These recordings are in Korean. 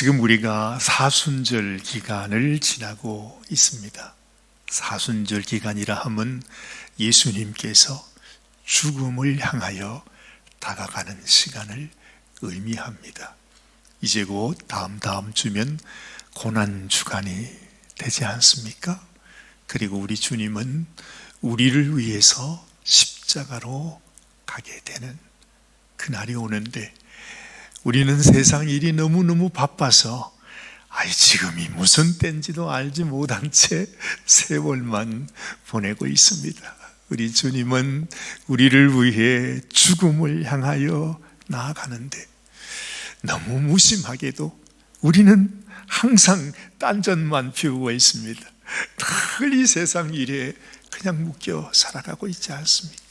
지금 우리가 사순절 기간을 지나고 있습니다. 사순절 기간이라 함은 예수님께서 죽음을 향하여 다가가는 시간을 의미합니다. 이제 곧 다음 주면 고난주간이 되지 않습니까? 그리고 우리 주님은 우리를 위해서 십자가로 가게 되는 그날이 오는데, 우리는 세상 일이 너무너무 바빠서 지금이 무슨 때인지도 알지 못한 채 세월만 보내고 있습니다. 우리 주님은 우리를 위해 죽음을 향하여 나아가는데, 너무 무심하게도 우리는 항상 딴전만 피우고 있습니다. 늘 이 세상 일에 그냥 묶여 살아가고 있지 않습니까?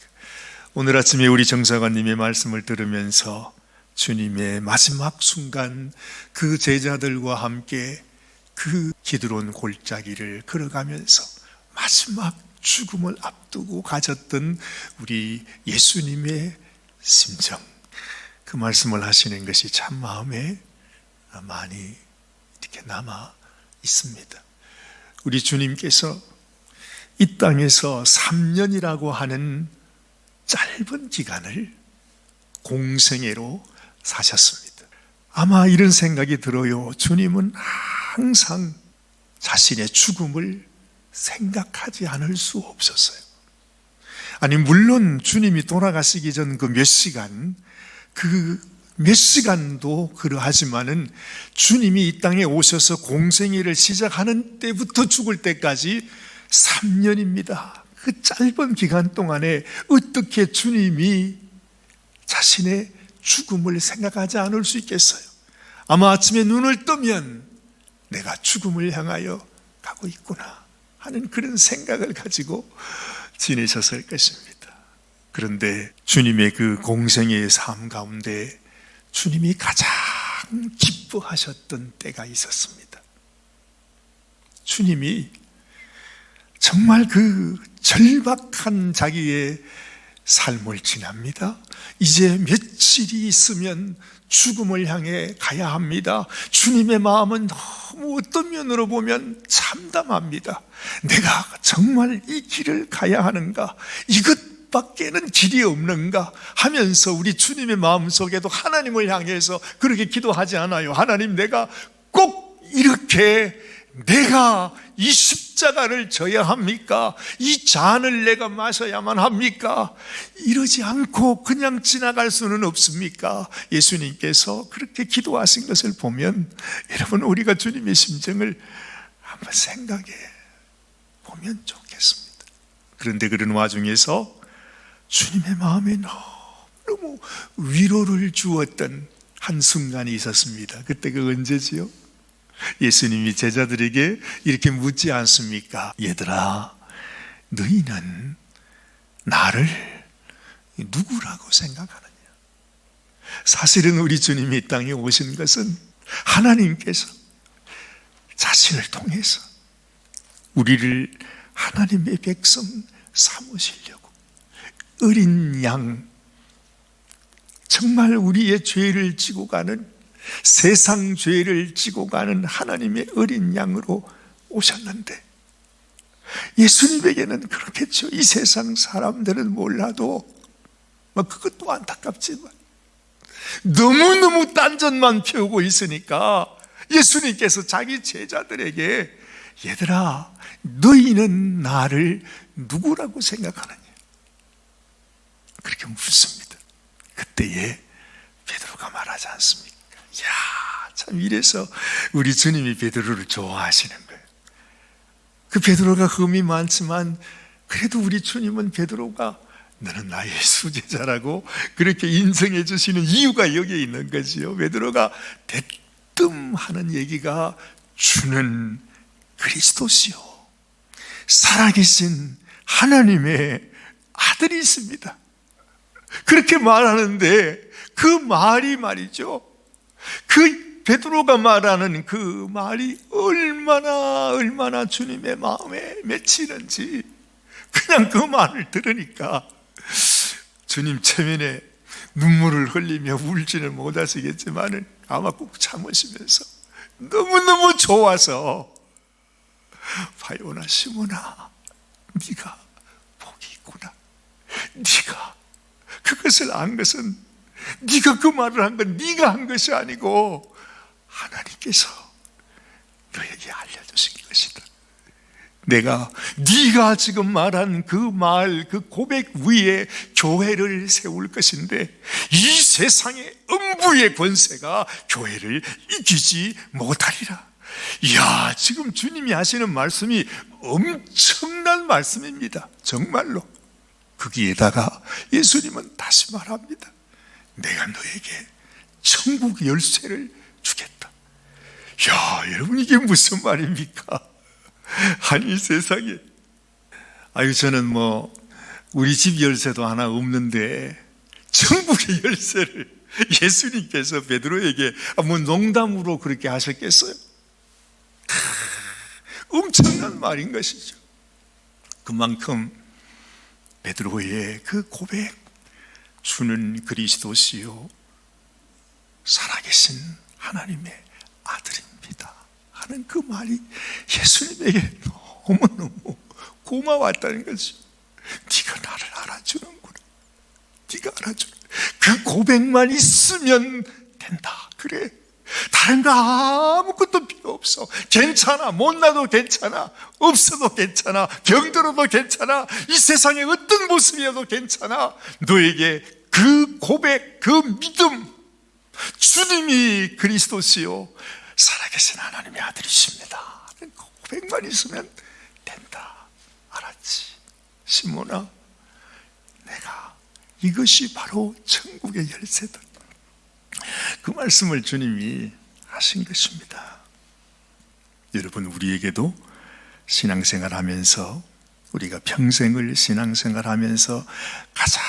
오늘 아침에 우리 정사관님의 말씀을 들으면서 주님의 마지막 순간 그 제자들과 함께 그 기드론 골짜기를 걸어가면서 마지막 죽음을 앞두고 가졌던 우리 예수님의 심정, 그 말씀을 하시는 것이 참 마음에 많이 이렇게 남아 있습니다. 우리 주님께서 이 땅에서 3년이라고 하는 짧은 기간을 공생애로 사셨습니다. 아마 이런 생각이 들어요. 주님은 항상 자신의 죽음을 생각하지 않을 수 없었어요. 물론 주님이 돌아가시기 전 그 몇 시간도 그러하지만은 주님이 이 땅에 오셔서 공생애를 시작하는 때부터 죽을 때까지 3년입니다. 그 짧은 기간 동안에 어떻게 주님이 자신의 죽음을 생각하지 않을 수 있겠어요? 아마 아침에 눈을 뜨면 내가 죽음을 향하여 가고 있구나 하는 그런 생각을 가지고 지내셨을 것입니다. 그런데 주님의 그 공생애의 삶 가운데 주님이 가장 기뻐하셨던 때가 있었습니다. 주님이 정말 그 절박한 자기의 삶을 지납니다. 이제 며칠이 있으면 죽음을 향해 가야 합니다. 주님의 마음은 너무 어떤 면으로 보면 참담합니다. 내가 정말 이 길을 가야 하는가? 이것밖에는 길이 없는가? 하면서 우리 주님의 마음속에도 하나님을 향해서 그렇게 기도하지 않아요. 하나님, 내가 꼭 이렇게 내가 이 십자가를 져야 합니까? 이 잔을 내가 마셔야만 합니까? 이러지 않고 그냥 지나갈 수는 없습니까? 예수님께서 그렇게 기도하신 것을 보면, 여러분, 우리가 주님의 심정을 한번 생각해 보면 좋겠습니다. 그런데 그런 와중에서 주님의 마음에 너무 위로를 주었던 한순간이 있었습니다. 그때가 언제지요? 예수님이 제자들에게 이렇게 묻지 않습니까? 얘들아, 너희는 나를 누구라고 생각하느냐? 사실은 우리 주님이 이 땅에 오신 것은 하나님께서 자신을 통해서 우리를 하나님의 백성 삼으시려고 어린 양, 정말 우리의 죄를 지고 가는, 세상 죄를 지고 가는 하나님의 어린 양으로 오셨는데, 예수님에게는 그렇겠죠. 이 세상 사람들은 몰라도 그것도 안타깝지만 너무너무 딴전만 피우고 있으니까 예수님께서 자기 제자들에게 얘들아, 너희는 나를 누구라고 생각하느냐? 그렇게 묻습니다. 그때에 베드로가 말하지 않습니까? 참 이래서 우리 주님이 베드로를 좋아하시는 거예요. 그 베드로가 흠이 많지만 그래도 우리 주님은 베드로가 너는 나의 수제자라고 그렇게 인정해 주시는 이유가 여기에 있는 거지요. 베드로가 대뜸 하는 얘기가 주는 그리스도시요 살아계신 하나님의 아들이 있습니다. 그렇게 말하는데 그 말이 말이죠, 그 베드로가 말하는 그 말이 얼마나 주님의 마음에 맺히는지, 그냥 그 말을 들으니까 주님 체면에 눈물을 흘리며 울지는 못하시겠지만 아마 꼭 참으시면서 너무너무 좋아서 바요나 시모나, 네가 복이 있구나. 네가 그것을 안 것은, 네가 그 말을 한 건 네가 한 것이 아니고 하나님께서 너에게 알려주신 것이다. 내가 네가 지금 말한 그 말, 그 고백 위에 교회를 세울 것인데 이 세상의 음부의 권세가 교회를 이기지 못하리라. 이야, 지금 주님이 하시는 말씀이 엄청난 말씀입니다. 정말로. 거기에다가 예수님은 다시 말합니다. 내가 너에게 천국 열쇠를 주겠다. 야, 여러분, 이게 무슨 말입니까? 아니, 세상에. 저는 우리 집 열쇠도 하나 없는데 천국의 열쇠를 예수님께서 베드로에게 농담으로 그렇게 하셨겠어요? 엄청난 말인 것이죠. 그만큼 베드로의 그 고백, 주는 그리스도시요 살아계신 하나님의 아들입니다 하는 그 말이 예수님에게 너무너무 고마웠다는 거죠. 네가 나를 알아주는구나. 네가 알아주는 그 고백만 있으면 된다. 그래, 다른 거 아무것도 필요 없어. 괜찮아. 못나도 괜찮아. 없어도 괜찮아. 병들어도 괜찮아. 이 세상의 어떤 모습이어도 괜찮아. 너에게 그 고백, 그 믿음, 주님이 그리스도시요 살아계신 하나님의 아들이십니다. 그 고백만 있으면 된다. 알았지? 시몬아, 내가 이것이 바로 천국의 열쇠다. 그 말씀을 주님이 하신 것입니다. 여러분, 우리에게도 신앙생활 하면서, 우리가 평생을 신앙생활 하면서 가장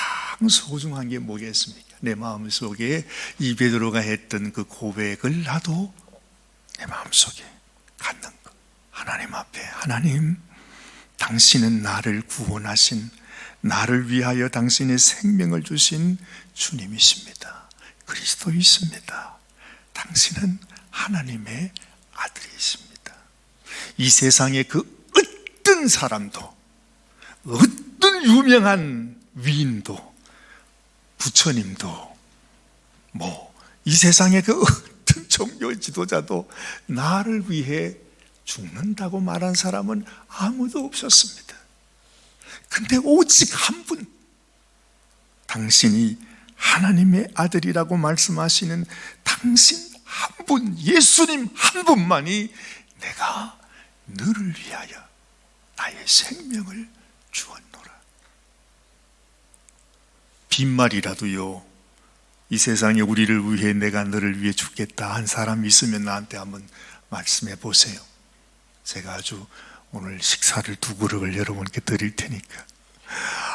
소중한 게 뭐겠습니까? 내 마음속에 이 베드로가 했던 그 고백을 나도 내 마음속에 갖는 것. 하나님 앞에, 하나님, 당신은 나를 구원하신, 나를 위하여 당신의 생명을 주신 주님이십니다. 그리스도이십니다. 당신은 하나님의 아들이십니다. 이 세상의 그 어떤 사람도, 어떤 유명한 위인도, 부처님도, 이 세상의 그 어떤 종교 지도자도 나를 위해 죽는다고 말한 사람은 아무도 없었습니다. 근데 오직 한 분, 당신이 하나님의 아들이라고 말씀하시는 당신 한 분, 예수님 한 분만이 내가 너를 위하여 나의 생명을 주었노라. 빈말이라도요, 이 세상에 우리를 위해 내가 너를 위해 죽겠다 한 사람이 있으면 나한테 한번 말씀해 보세요. 제가 아주 오늘 식사를 2그릇을 여러분께 드릴 테니까.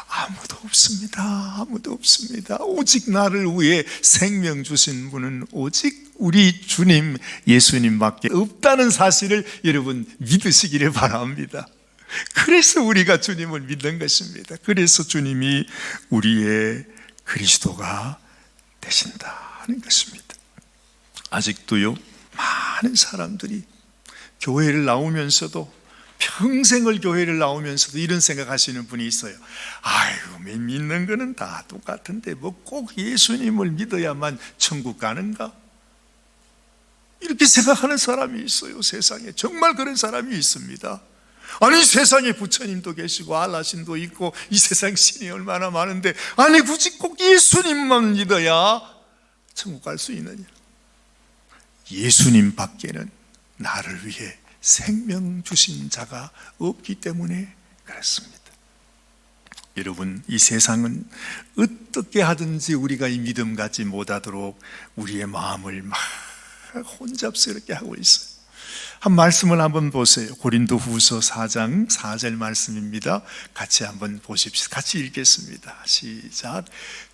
아무도 없습니다. 아무도 없습니다. 오직 나를 위해 생명 주신 분은 오직 우리 주님 예수님밖에 없다는 사실을 여러분 믿으시기를 바랍니다. 그래서 우리가 주님을 믿는 것입니다. 그래서 주님이 우리의 그리스도가 되신다 하는 것입니다. 아직도요, 많은 사람들이 교회를 나오면서도, 평생을 교회를 나오면서도 이런 생각하시는 분이 있어요. 아이고, 믿는 거는 다 똑같은데 꼭 예수님을 믿어야만 천국 가는가? 이렇게 생각하는 사람이 있어요. 세상에 정말 그런 사람이 있습니다. 아니, 세상에 부처님도 계시고 알라신도 있고 이 세상 신이 얼마나 많은데, 아니 굳이 꼭 예수님만 믿어야 천국 갈 수 있느냐? 예수님 밖에는 나를 위해 생명 주신 자가 없기 때문에 그렇습니다. 여러분, 이 세상은 어떻게 하든지 우리가 이 믿음 갖지 못하도록 우리의 마음을 막 혼잡스럽게 하고 있어요. 한 말씀을 한번 보세요. 고린도후서 4장 4절 말씀입니다. 같이 한번 보십시오. 같이 읽겠습니다. 시작.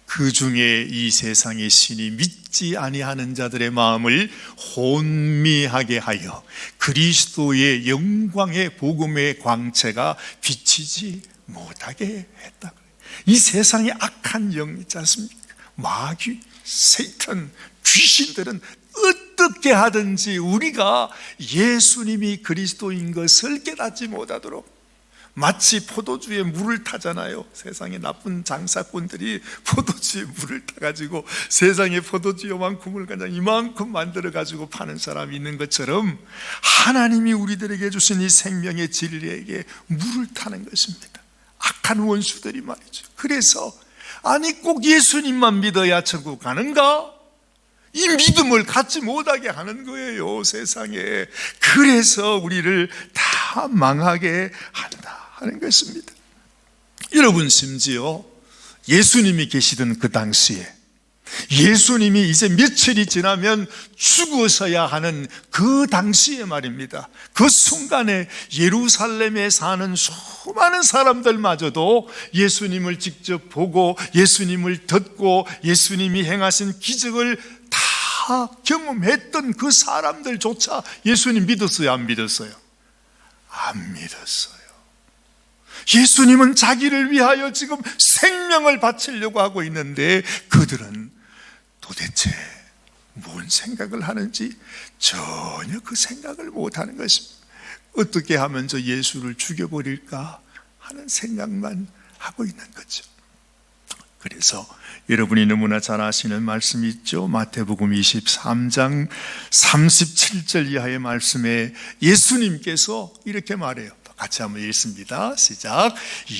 그 중에 이 세상의 신이 믿지 아니하는 자들의 마음을 혼미하게 하여 그리스도의 영광의 복음의 광채가 비치지 못하게 했다. 이 세상의 악한 영 있지 않습니까? 마귀, 세탄, 귀신들은 어떤 어떻게 하든지 우리가 예수님이 그리스도인 것을 깨닫지 못하도록, 마치 포도주에 물을 타잖아요. 세상에 나쁜 장사꾼들이 포도주에 물을 타가지고 세상에 포도주 요만큼을 그냥 이만큼 만들어가지고 파는 사람이 있는 것처럼 하나님이 우리들에게 주신 이 생명의 진리에게 물을 타는 것입니다. 악한 원수들이 말이죠. 그래서 아니 꼭 예수님만 믿어야 천국 가는가? 이 믿음을 갖지 못하게 하는 거예요, 세상에. 그래서 우리를 다 망하게 한다 하는 것입니다. 여러분, 심지어 예수님이 계시던 그 당시에, 예수님이 이제 며칠이 지나면 죽으셔야 하는 그 당시에 말입니다, 그 순간에 예루살렘에 사는 수많은 사람들마저도 예수님을 직접 보고 예수님을 듣고 예수님이 행하신 기적을 다 경험했던 그 사람들조차 예수님 믿었어요, 안 믿었어요? 안 믿었어요. 예수님은 자기를 위하여 지금 생명을 바치려고 하고 있는데 그들은 도대체 뭔 생각을 하는지 전혀 그 생각을 못하는 것입니다. 어떻게 하면 저 예수를 죽여버릴까 하는 생각만 하고 있는 거죠. 그래서 여러분이 너무나 잘 아시는 말씀이 있죠. 마태복음 23장 37절 이하의 말씀에 예수님께서 이렇게 말해요. 같이 한번 읽습니다. 시작.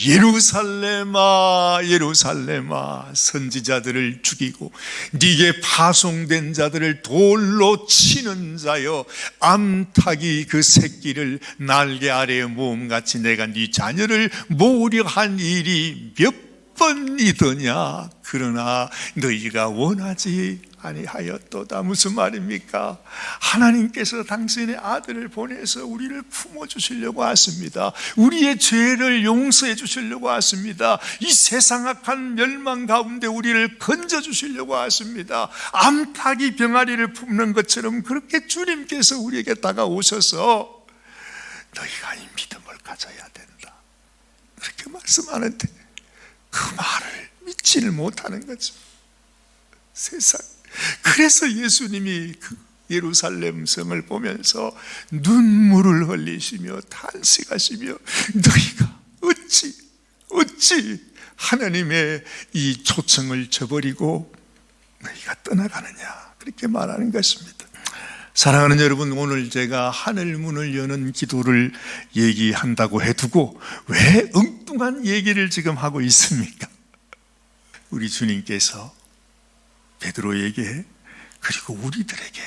예루살렘아 예루살렘아, 선지자들을 죽이고 네게 파송된 자들을 돌로 치는 자여, 암탉이 그 새끼를 날개 아래에 모음같이 내가 네 자녀를 모으려 한 일이 몇 번이더냐. 그러나 너희가 원하지 아니하였도다. 무슨 말입니까? 하나님께서 당신의 아들을 보내서 우리를 품어주시려고 하십니다. 우리의 죄를 용서해 주시려고 하십니다. 이 세상 악한 멸망 가운데 우리를 건져주시려고 하십니다. 암탉이 병아리를 품는 것처럼 그렇게 주님께서 우리에게 다가오셔서 너희가 이 믿음을 가져야 된다, 그렇게 말씀하는데 그 말을 믿지를 못하는 거죠, 세상. 그래서 예수님이 그 예루살렘 성을 보면서 눈물을 흘리시며 탄식하시며 너희가 어찌 하나님의 이 초청을 저버리고 너희가 떠나가느냐, 그렇게 말하는 것입니다. 사랑하는 여러분, 오늘 제가 하늘 문을 여는 기도를 얘기한다고 해두고 왜 엉뚱한 얘기를 지금 하고 있습니까? 우리 주님께서 베드로에게 그리고 우리들에게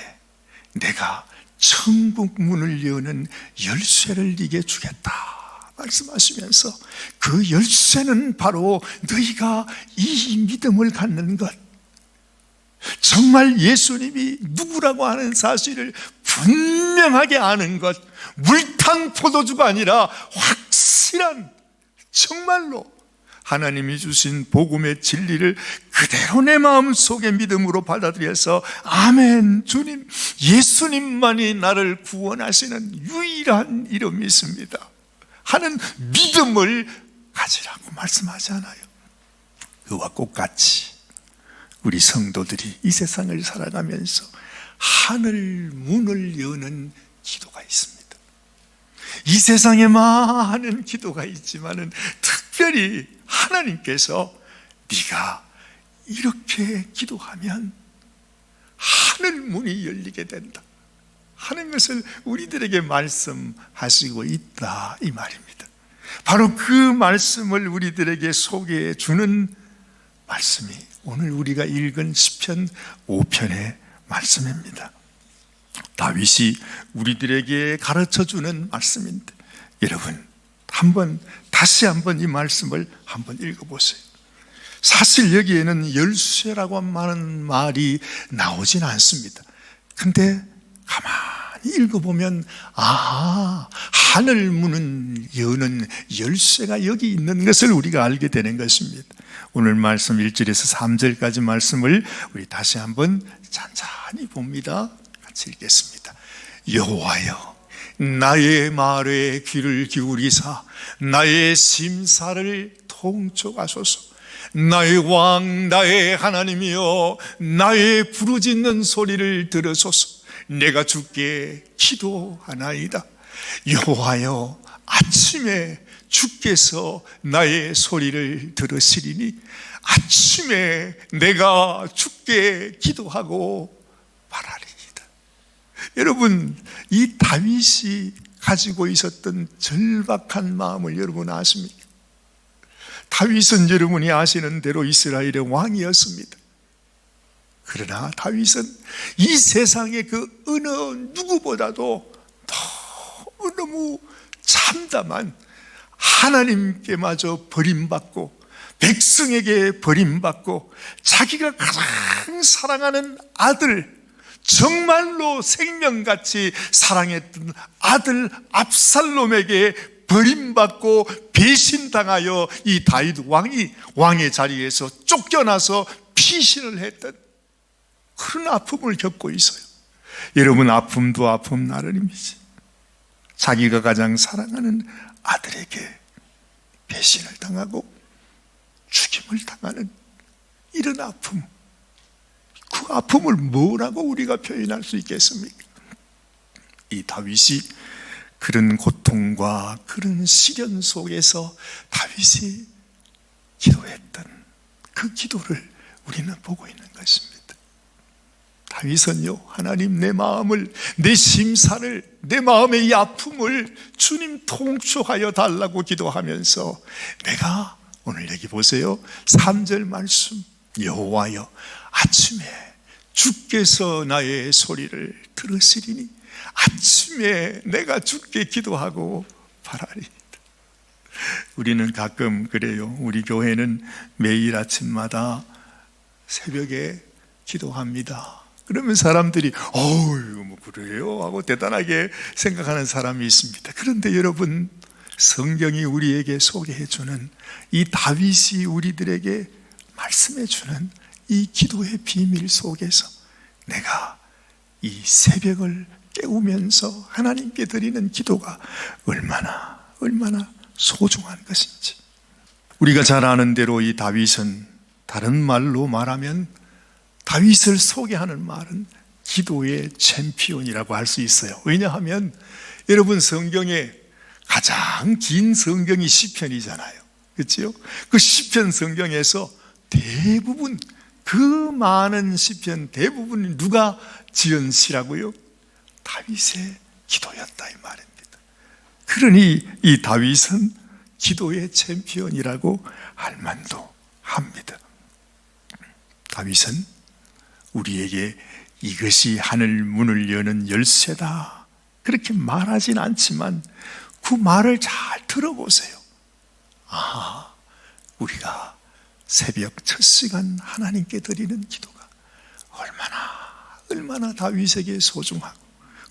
내가 천국 문을 여는 열쇠를 네게 주겠다 말씀하시면서, 그 열쇠는 바로 너희가 이 믿음을 갖는 것, 정말 예수님이 누구라고 하는 사실을 분명하게 아는 것, 물탄 포도주가 아니라 확실한, 정말로 하나님이 주신 복음의 진리를 그대로 내 마음속에 믿음으로 받아들여서 아멘, 주님, 예수님만이 나를 구원하시는 유일한 이름이 있습니다 하는 믿음을 가지라고 말씀하지 않아요? 그와 똑같이 우리 성도들이 이 세상을 살아가면서 하늘 문을 여는 기도가 있습니다. 이 세상에 많은 기도가 있지만은 특별히 하나님께서 네가 이렇게 기도하면 하늘 문이 열리게 된다 하는 것을 우리들에게 말씀하시고 있다, 이 말입니다. 바로 그 말씀을 우리들에게 소개해 주는 말씀이 오늘 우리가 읽은 시편 5편의 말씀입니다. 다윗이 우리들에게 가르쳐주는 말씀인데, 여러분 다시 한번 이 말씀을 한번 읽어보세요. 사실 여기에는 열쇠라고 하는 말이 나오진 않습니다. 근데 가만히 읽어보면 하늘 문은 여는 열쇠가 여기 있는 것을 우리가 알게 되는 것입니다. 오늘 말씀 1절에서 3절까지 말씀을 우리 다시 한번 찬찬히 봅니다. 같이 읽겠습니다. 여호와여, 나의 말에 귀를 기울이사 나의 심사를 통촉하소서. 나의 왕, 나의 하나님이여, 나의 부르짖는 소리를 들으소서. 내가 주께 기도하나이다. 여호와여, 아침에 주께서 나의 소리를 들으시리니 아침에 내가 주께 기도하고 바라리이다. 여러분, 이 다윗이 가지고 있었던 절박한 마음을 여러분 아십니까? 다윗은 여러분이 아시는 대로 이스라엘의 왕이었습니다. 그러나 다윗은 이 세상의 그 어느 누구보다도 너무 참담한 하나님께마저 버림받고 백성에게 버림받고 자기가 가장 사랑하는 아들, 정말로 생명같이 사랑했던 아들 압살롬에게 버림받고 배신당하여 이 다윗 왕이 왕의 자리에서 쫓겨나서 피신을 했던 그런 아픔을 겪고 있어요. 여러분, 아픔도 아픔 나름이지. 자기가 가장 사랑하는 아들에게 배신을 당하고 죽임을 당하는 이런 아픔, 그 아픔을 뭐라고 우리가 표현할 수 있겠습니까? 이 다윗이 그런 고통과 그런 시련 속에서 다윗이 기도했던 그 기도를 우리는 보고 있는 것입니다. 다윗은요, 하나님, 내 마음을, 내 심사를, 내 마음의 이 아픔을 주님 통촉하여 달라고 기도하면서 내가 오늘 여기 보세요, 3절 말씀, 여호와여, 아침에 주께서 나의 소리를 들으시리니 아침에 내가 주께 기도하고 바라리이다. 우리는 가끔 그래요. 우리 교회는 매일 아침마다 새벽에 기도합니다. 그러면 사람들이 어우, 뭐 그래요? 하고 대단하게 생각하는 사람이 있습니다. 그런데 여러분, 성경이 우리에게 소개해주는 이 다윗이 우리들에게 말씀해주는 이 기도의 비밀 속에서 내가 이 새벽을 깨우면서 하나님께 드리는 기도가 얼마나 소중한 것인지. 우리가 잘 아는 대로 이 다윗은, 다른 말로 말하면 다윗을 소개하는 말은 기도의 챔피언이라고 할 수 있어요. 왜냐하면 여러분, 성경에 가장 긴 성경이 시편이잖아요. 그렇죠? 그 시편 성경에서 대부분, 그 많은 시편 대부분이 누가 지은 시라고요? 다윗의 기도였다, 이 말입니다. 그러니 이 다윗은 기도의 챔피언이라고 할 만도 합니다. 다윗은 우리에게 이것이 하늘 문을 여는 열쇠다, 그렇게 말하진 않지만 그 말을 잘 들어보세요. 아, 우리가 새벽 첫 시간 하나님께 드리는 기도가 얼마나 다윗에게 소중하고,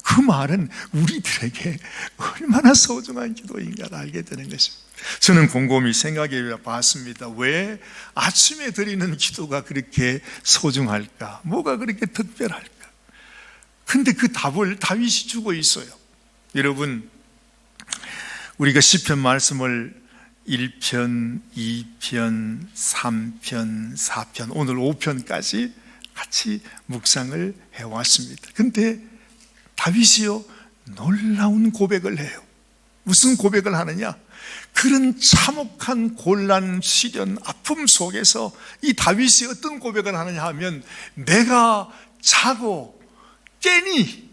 그 말은 우리들에게 얼마나 소중한 기도인가를 알게 되는 것입니다. 저는 곰곰이 생각해 봤습니다. 왜 아침에 드리는 기도가 그렇게 소중할까? 뭐가 그렇게 특별할까? 근데 그 답을 다윗이 주고 있어요. 여러분, 우리가 시편 말씀을 1편, 2편, 3편, 4편, 오늘 5편까지 같이 묵상을 해왔습니다. 근데 다윗이요, 놀라운 고백을 해요. 무슨 고백을 하느냐? 그런 참혹한 곤란, 시련, 아픔 속에서 이 다윗이 어떤 고백을 하느냐 하면, 내가 자고 깨니,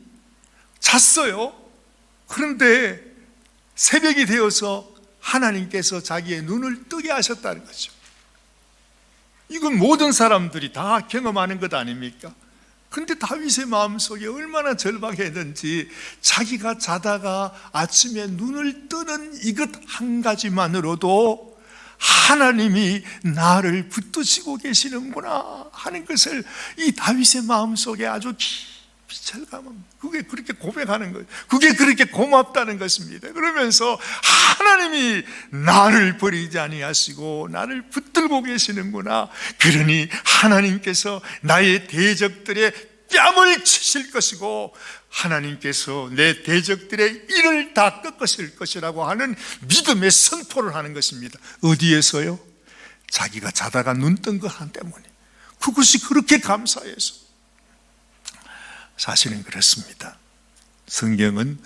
잤어요. 그런데 새벽이 되어서 하나님께서 자기의 눈을 뜨게 하셨다는 거죠. 이건 모든 사람들이 다 경험하는 것 아닙니까? 근데 다윗의 마음속에 얼마나 절박했는지, 자기가 자다가 아침에 눈을 뜨는 이것 한 가지만으로도 하나님이 나를 붙드시고 계시는구나 하는 것을 이 다윗의 마음속에 아주 깊이 절감합니다. 그게 그렇게 고백하는 거예요. 그게 그렇게 고맙다는 것입니다. 그러면서 하나님이 나를 버리지 아니하시고 나를 붙들고 계시는구나. 그러니 하나님께서 나의 대적들의 뺨을 치실 것이고 하나님께서 내 대적들의 이를 다 꺾으실 것이라고 하는 믿음의 선포를 하는 것입니다. 어디에서요? 자기가 자다가 눈 뜬 것 때문에. 그것이 그렇게 감사해서. 사실은 그렇습니다. 성경은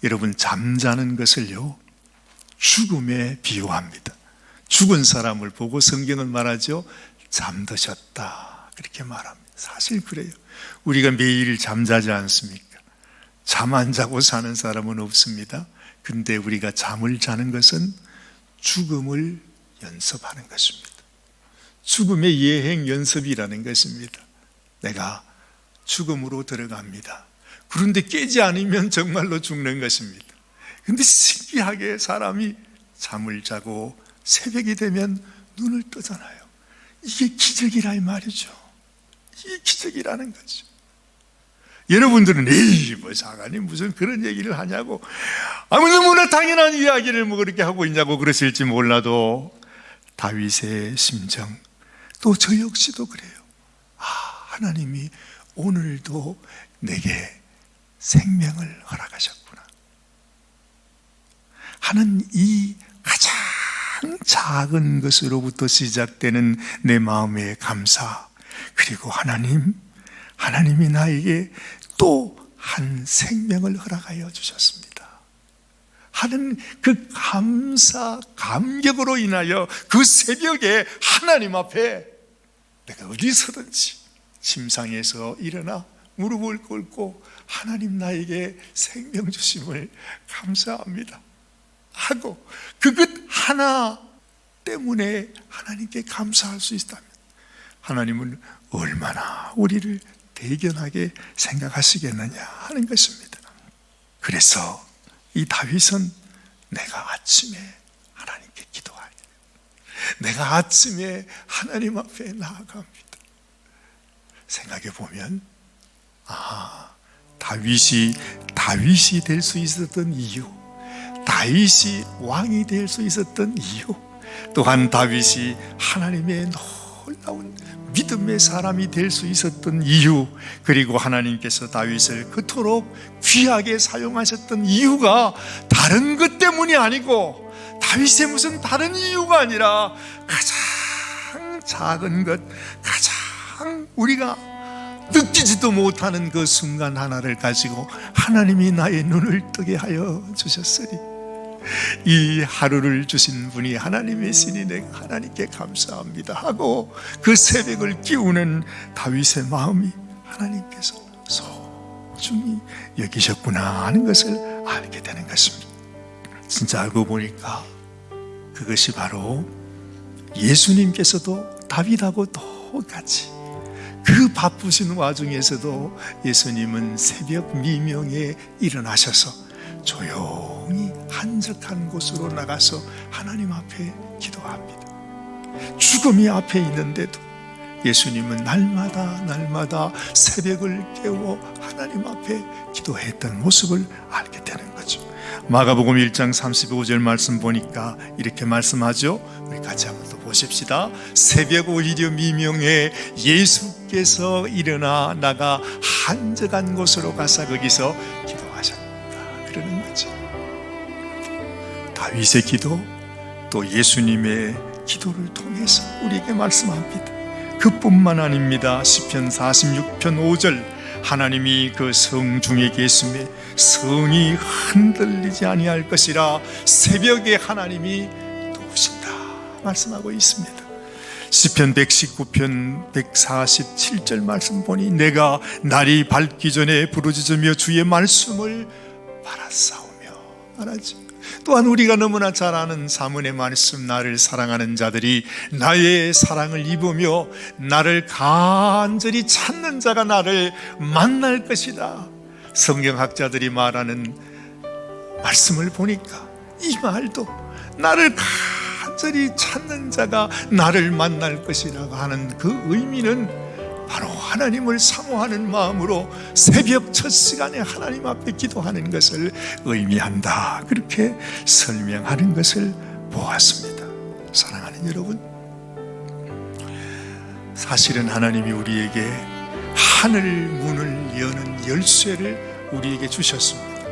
여러분 잠자는 것을요 죽음에 비유합니다. 죽은 사람을 보고 성경은 말하죠. 잠드셨다 그렇게 말합니다. 사실 그래요. 우리가 매일 잠자지 않습니까? 잠 안 자고 사는 사람은 없습니다. 근데 우리가 잠을 자는 것은 죽음을 연습하는 것입니다. 죽음의 예행 연습이라는 것입니다. 내가 죽음으로 들어갑니다. 그런데 깨지 않으면 정말로 죽는 것입니다. 그런데 신기하게 사람이 잠을 자고 새벽이 되면 눈을 뜨잖아요. 이게 기적이라 이 말이죠. 이게 기적이라는 거죠. 여러분들은 에이 뭐 사관이 무슨 그런 얘기를 하냐고 너무나 당연한 이야기를 뭐 그렇게 하고 있냐고 그러실지 몰라도 다윗의 심정 또 저 역시도 그래요. 하나님이 오늘도 내게 생명을 허락하셨구나 하는 이 가장 작은 것으로부터 시작되는 내 마음의 감사, 그리고 하나님이 나에게 또 한 생명을 허락하여 주셨습니다 하는 그 감사, 감격으로 인하여 그 새벽에 하나님 앞에 내가 어디서든지 침상에서 일어나 무릎을 꿇고 하나님 나에게 생명 주심을 감사합니다 하고 그것 하나 때문에 하나님께 감사할 수 있다면 하나님은 얼마나 우리를 대견하게 생각하시겠느냐 하는 것입니다. 그래서 이 다윗은 내가 아침에 하나님께 기도하게, 내가 아침에 하나님 앞에 나아갑니다. 생각해 보면 다윗이 될 수 있었던 이유, 다윗이 왕이 될 수 있었던 이유, 또한 다윗이 하나님의 놀라운 믿음의 사람이 될 수 있었던 이유, 그리고 하나님께서 다윗을 그토록 귀하게 사용하셨던 이유가 다른 것 때문이 아니고 다윗의 무슨 다른 이유가 아니라 가장 작은 것, 가장 우리가 느끼지도 못하는 그 순간 하나를 가지고 하나님이 나의 눈을 뜨게 하여 주셨으니 이 하루를 주신 분이 하나님의 신이 내가 하나님께 감사합니다 하고 그 새벽을 끼우는 다윗의 마음이 하나님께서 소중히 여기셨구나 하는 것을 알게 되는 것입니다. 진짜 알고 보니까 그것이 바로 예수님께서도 다윗하고 똑같이 그 바쁘신 와중에서도 예수님은 새벽 미명에 일어나셔서 조용히 한적한 곳으로 나가서 하나님 앞에 기도합니다. 죽음이 앞에 있는데도 예수님은 날마다 새벽을 깨워 하나님 앞에 기도했던 모습을 알게 되는 거죠. 마가복음 1장 35절 말씀 보니까 이렇게 말씀하죠. 우리 같이 한번 더 보십시다. 새벽 오히려 미명에 예수께서 일어나 나가 한적한 곳으로 가서 거기서 기도하셨다 그러는 거죠. 다윗의 기도 또 예수님의 기도를 통해서 우리에게 말씀합니다. 그뿐만 아닙니다. 시편 46편 5절 하나님이 그 성 중에 계심에 성이 흔들리지 아니할 것이라 새벽에 하나님이 도우신다 말씀하고 있습니다. 시편 119편 147절 말씀 보니 내가 날이 밝기 전에 부르짖으며 주의 말씀을 바라싸우며 말하지. 또한 우리가 너무나 잘 아는 사문의 말씀, 나를 사랑하는 자들이 나의 사랑을 입으며 나를 간절히 찾는 자가 나를 만날 것이다. 성경학자들이 말하는 말씀을 보니까 이 말도 나를 간절히 찾는 자가 나를 만날 것이라고 하는 그 의미는 바로 하나님을 사모하는 마음으로 새벽 첫 시간에 하나님 앞에 기도하는 것을 의미한다. 그렇게 설명하는 것을 보았습니다. 사랑하는 여러분, 사실은 하나님이 우리에게 하늘 문을 여는 열쇠를 우리에게 주셨습니다.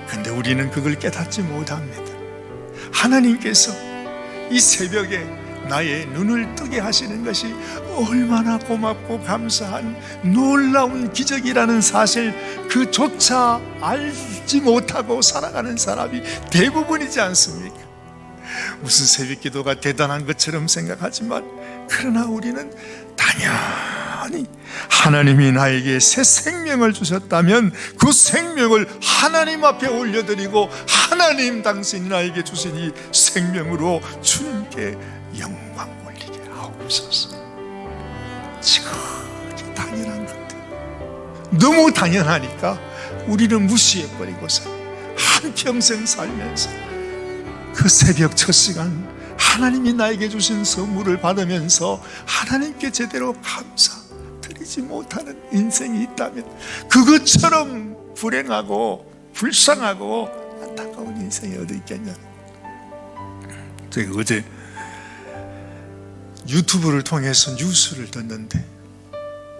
그런데 우리는 그걸 깨닫지 못합니다. 하나님께서 이 새벽에 나의 눈을 뜨게 하시는 것이 얼마나 고맙고 감사한 놀라운 기적이라는 사실, 그조차 알지 못하고 살아가는 사람이 대부분이지 않습니까? 무슨 새벽기도가 대단한 것처럼 생각하지만, 그러나 우리는 당연히 하나님이 나에게 새 생명을 주셨다면 그 생명을 하나님 앞에 올려드리고, 하나님 당신이 나에게 주신 이 생명으로 주님께 영광 올리게 하옵소서. 지극히 당연한 것들, 너무 당연하니까 우리는 무시해버리고서 한평생 살면서 그 새벽 첫 시간 하나님이 나에게 주신 선물을 받으면서 하나님께 제대로 감사드리지 못하는 인생이 있다면, 그것처럼 불행하고 불쌍하고 안타까운 인생이 어디 있겠냐. 제가 어제 유튜브를 통해서 뉴스를 듣는데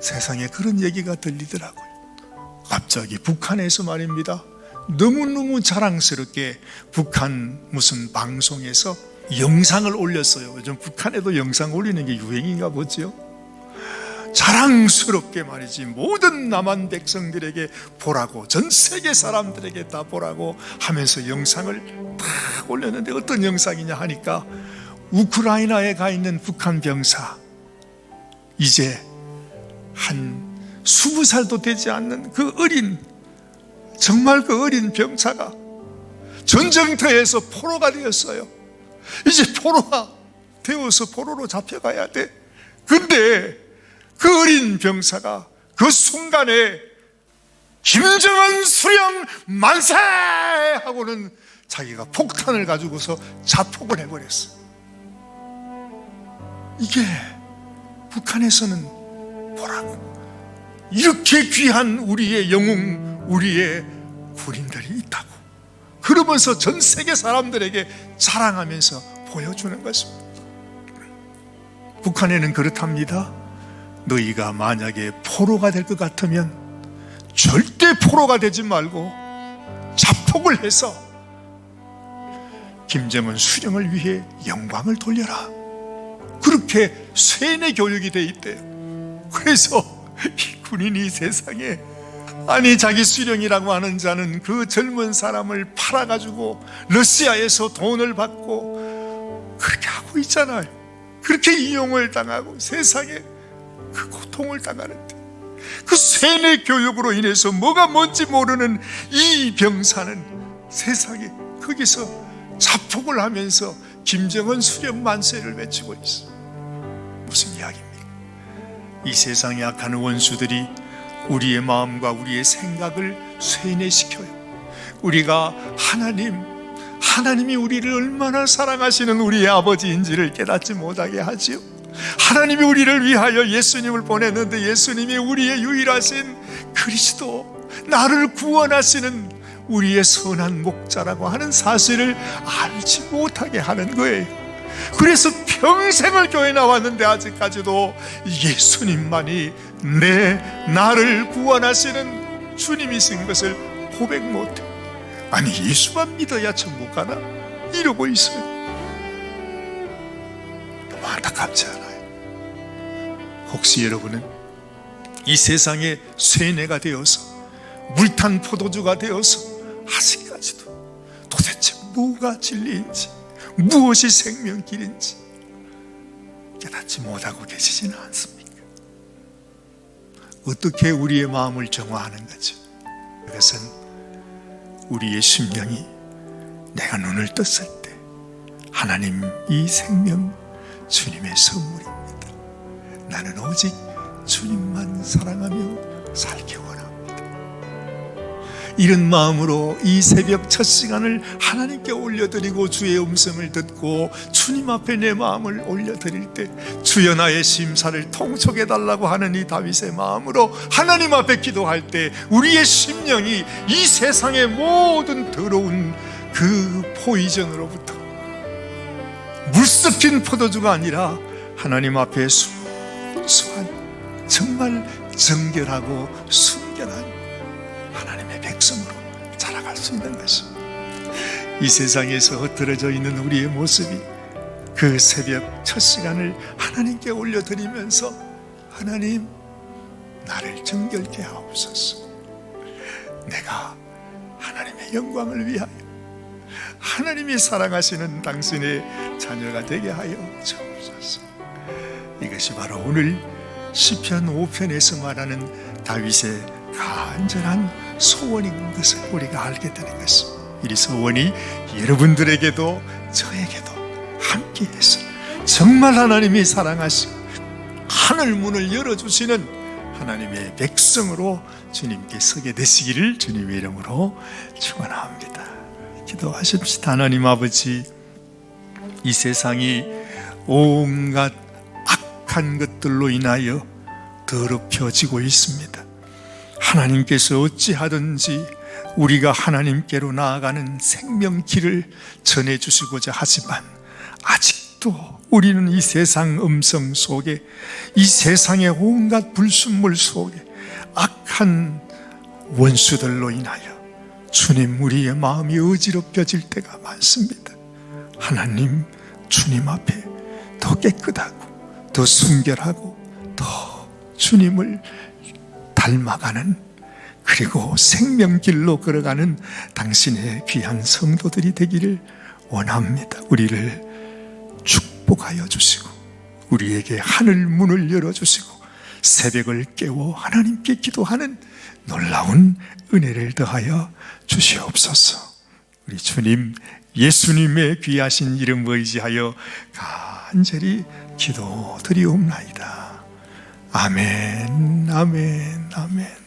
세상에 그런 얘기가 들리더라고요. 갑자기 북한에서 말입니다, 너무너무 자랑스럽게 북한 무슨 방송에서 영상을 올렸어요. 요즘 북한에도 영상 올리는 게 유행인가 보죠. 자랑스럽게 말이지, 모든 남한 백성들에게 보라고, 전 세계 사람들에게 다 보라고 하면서 영상을 딱 올렸는데, 어떤 영상이냐 하니까 우크라이나에 가 있는 북한 병사, 이제 한 20살도 되지 않는 그 어린, 정말 그 어린 병사가 전쟁터에서 포로가 되었어요. 이제 포로가 되어서 포로로 잡혀가야 돼. 근데 그 어린 병사가 그 순간에 김정은 수령 만세! 하고는 자기가 폭탄을 가지고서 자폭을 해버렸어. 이게 북한에서는 뭐라고, 이렇게 귀한 우리의 영웅, 우리의 군인들이 있다고 그러면서 전 세계 사람들에게 자랑하면서 보여주는 것입니다. 북한에는 그렇답니다. 너희가 만약에 포로가 될 것 같으면 절대 포로가 되지 말고 자폭을 해서 김정은 수령을 위해 영광을 돌려라. 그렇게 세뇌 교육이 돼 있대요. 그래서 이 군인이 세상에, 아니 자기 수령이라고 하는 자는 그 젊은 사람을 팔아가지고 러시아에서 돈을 받고 그렇게 하고 있잖아요. 그렇게 이용을 당하고 세상에 그 고통을 당하는데, 그 세뇌 교육으로 인해서 뭐가 뭔지 모르는 이 병사는 세상에 거기서 자폭을 하면서 김정은 수령 만세를 외치고 있어. 무슨 이야기입니까? 이 세상에 악한 원수들이 우리의 마음과 우리의 생각을 쇠뇌시켜요. 우리가 하나님이 우리를 얼마나 사랑하시는 우리의 아버지인지를 깨닫지 못하게 하지요. 하나님이 우리를 위하여 예수님을 보냈는데, 예수님이 우리의 유일하신 그리스도, 나를 구원하시는 우리의 선한 목자라고 하는 사실을 알지 못하게 하는 거예요. 그래서 평생을 교회 나왔는데 아직까지도 예수님만이 나를 구원하시는 주님이신 것을 고백 못해. 아니 예수만 믿어야 천국 가나? 이러고 있어요. 너무 안타깝지 않아요? 혹시 여러분은 이 세상에 쇠뇌가 되어서 물탄 포도주가 되어서 아직까지도 도대체 뭐가 진리인지, 무엇이 생명길인지 깨닫지 못하고 계시지는 않습니까? 어떻게 우리의 마음을 정화하는 거죠? 그것은 우리의 심령이 내가 눈을 떴을 때 하나님 이 생명 주님의 선물입니다. 나는 오직 주님만 사랑하며 살기 원합니다. 이런 마음으로 이 새벽 첫 시간을 하나님께 올려드리고 주의 음성을 듣고 주님 앞에 내 마음을 올려드릴 때, 주여 나의 심사를 통촉해달라고 하는 이 다윗의 마음으로 하나님 앞에 기도할 때, 우리의 심령이 이 세상의 모든 더러운 그 포이전으로부터 물 섞인 포도주가 아니라 하나님 앞에 순수한, 정말 정결하고 순결한 하나님의 백성으로 자라갈 수 있는 것입니다. 이 세상에서 흩어져 있는 우리의 모습이 그 새벽 첫 시간을 하나님께 올려드리면서 하나님, 나를 정결케 하옵소서. 내가 하나님의 영광을 위하여 하나님이 사랑하시는 당신의 자녀가 되게 하여 주옵소서. 이것이 바로 오늘 시편 5편에서 말하는 다윗의 간절한 소원인 것을 우리가 알게 되는 것입니다. 이 소원이 여러분들에게도 저에게도 함께해서 정말 하나님이 사랑하시고 하늘 문을 열어주시는 하나님의 백성으로 주님께 서게 되시기를 주님의 이름으로 축원합니다. 기도하십시다. 하나님 아버지, 이 세상이 온갖 악한 것들로 인하여 더럽혀지고 있습니다. 하나님께서 어찌하든지 우리가 하나님께로 나아가는 생명길을 전해주시고자 하지만 아직도 우리는 이 세상 음성 속에, 이 세상의 온갖 불순물 속에 악한 원수들로 인하여 주님, 우리의 마음이 어지럽혀질 때가 많습니다. 하나님, 주님 앞에 더 깨끗하고 더 순결하고 더 주님을 닮아가는, 그리고 생명길로 걸어가는 당신의 귀한 성도들이 되기를 원합니다. 우리를 축복하여 주시고 우리에게 하늘 문을 열어주시고 새벽을 깨워 하나님께 기도하는 놀라운 은혜를 더하여 주시옵소서. 우리 주님 예수님의 귀하신 이름 의지하여 간절히 기도드리옵나이다. 아멘, 아멘, 아멘.